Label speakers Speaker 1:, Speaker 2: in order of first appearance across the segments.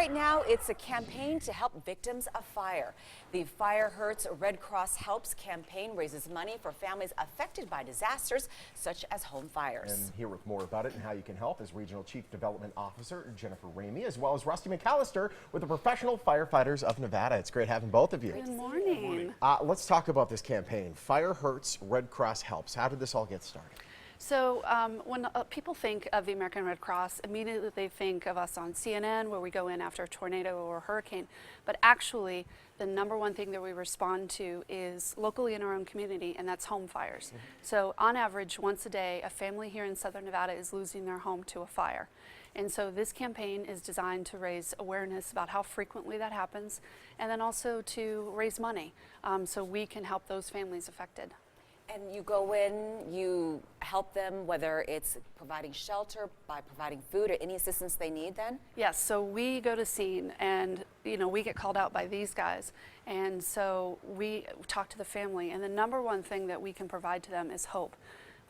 Speaker 1: Right now, it's a campaign to help victims of fire. The Fire Hurts Red Cross Helps campaign raises money for families affected by disasters such as home fires.
Speaker 2: And here with more about it and how you can help is Regional Chief Development Officer Jennifer Ramey, as well as Rusty McAllister with the Professional Firefighters of Nevada. It's great having both of you.
Speaker 3: Good morning.
Speaker 2: Let's talk about this campaign, Fire Hurts Red Cross Helps. How did this all get started?
Speaker 3: So when people think of the American Red Cross, immediately they think of us on CNN where we go in after a tornado or a hurricane. But actually, the #1 thing that we respond to is locally in our own community, and that's home fires. So on average, once a day, a family here in Southern Nevada is losing their home to a fire. And so this campaign is designed to raise awareness about how frequently that happens, and then also to raise money so we can help those families affected.
Speaker 1: And you go in, you help them, whether it's providing shelter, by providing food, or any assistance they need then?
Speaker 3: Yes, so we go to scene and, we get called out by these guys. And so we talk to the family, and the #1 thing that we can provide to them is hope.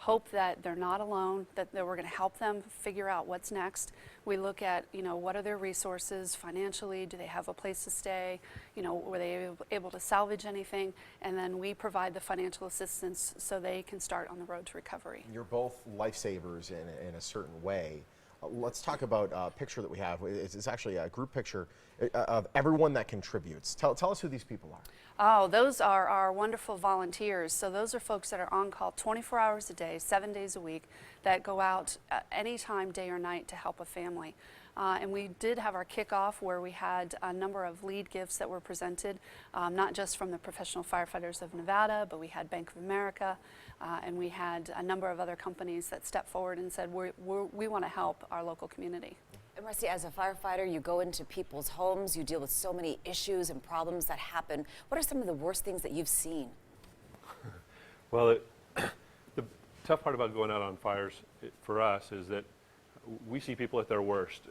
Speaker 3: Hope that they're not alone, that we're going to help them figure out what's next. We look at, what are their resources financially? Do they have a place to stay? Were they able to salvage anything? And then we provide the financial assistance so they can start on the road to recovery.
Speaker 2: You're both lifesavers in a certain way. Let's talk about a picture that we have. It's actually a group picture of everyone that contributes. Tell us who these people are.
Speaker 3: Oh, those are our wonderful volunteers. So those are folks that are on call 24 hours a day, 7 days a week, that go out anytime, day or night, to help a family. And we did have our kickoff where we had a number of lead gifts that were presented, not just from the Professional Firefighters of Nevada, but we had Bank of America, and we had a number of other companies that stepped forward and said, we want to help our local community.
Speaker 1: And Rusty, as a firefighter, you go into people's homes, you deal with so many issues and problems that happen. What are some of the worst things that you've seen?
Speaker 4: Well, the tough part about going out on fires for us is that we see people at their worst,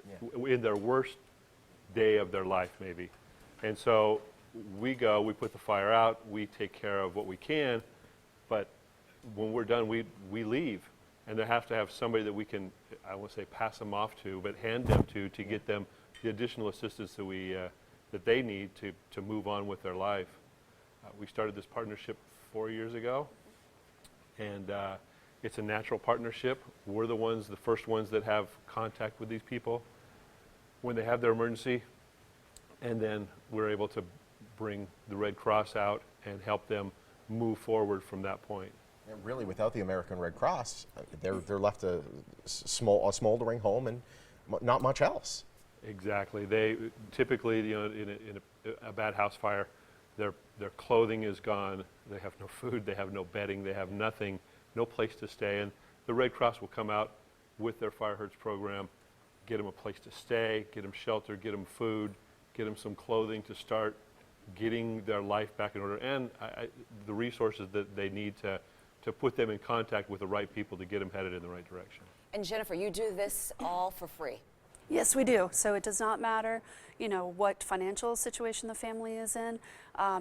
Speaker 4: in their worst day of their life maybe. And so we go, we put the fire out, we take care of what we can, but when we're done, we leave. And there has to have somebody that we can, I won't say pass them off to, but hand them to get them the additional assistance that they need to move on with their life. We started this partnership 4 years ago, and it's a natural partnership. We're the first ones that have contact with these people when they have their emergency, and then we're able to bring the Red Cross out and help them move forward from that point.
Speaker 2: And really, without the American Red Cross, they're left a smoldering home and not much else.
Speaker 4: Exactly. They typically, in a bad house fire, their clothing is gone. They have no food. They have no bedding. They have nothing. No place to stay, and the Red Cross will come out with their Fire Hurts program, get them a place to stay, get them shelter, get them food, get them some clothing to start getting their life back in order, and the resources that they need to put them in contact with the right people to get them headed in the right direction.
Speaker 1: And Jennifer, you do this all for free?
Speaker 3: Yes, we do. So it does not matter, what financial situation the family is in.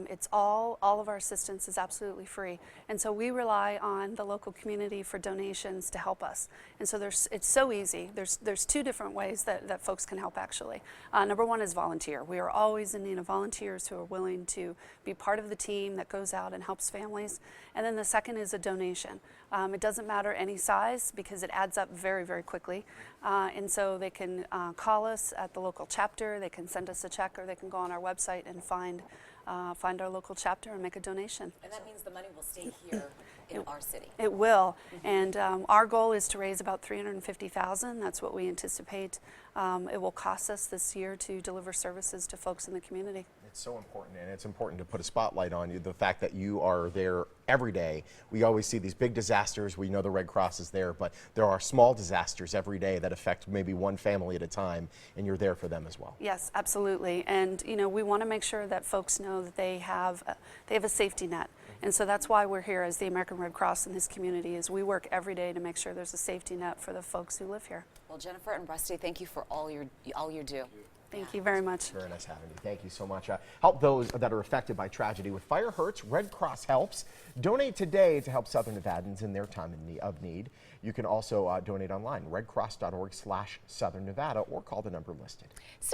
Speaker 3: It's all of our assistance is absolutely free. And so we rely on the local community for donations to help us. And so it's so easy. There's 2 different ways that folks can help actually. #1 is volunteer. We are always in need of volunteers who are willing to be part of the team that goes out and helps families. And then the second is a donation. It doesn't matter any size because it adds up very, very quickly. And so they can call us at the local chapter, they can send us a check, or they can go on our website and find our local chapter and make a donation.
Speaker 1: And that means the money will stay here in our city.
Speaker 3: It will. And our goal is to raise about $350,000. That's what we anticipate it will cost us this year to deliver services to folks in the community.
Speaker 2: It's so important, and it's important to put a spotlight on you, the fact that you are there every day. We always see these big disasters. We know the Red Cross is there, but there are small disasters every day that affect maybe one family at a time, and you're there for them as well.
Speaker 3: Yes, absolutely. And we want to make sure that folks know that they have a safety net. And so that's why we're here as the American Red Cross in this community, is we work every day to make sure there's a safety net for the folks who live here.
Speaker 1: Well, Jennifer and Rusty, thank you for all you do.
Speaker 3: Thank you very much.
Speaker 2: Very nice having you. Thank you so much. Help those that are affected by tragedy with Fire Hurts. Red Cross helps. Donate today to help Southern Nevadans in their time of need. You can also donate online, redcross.org/Southern Nevada, or call the number listed.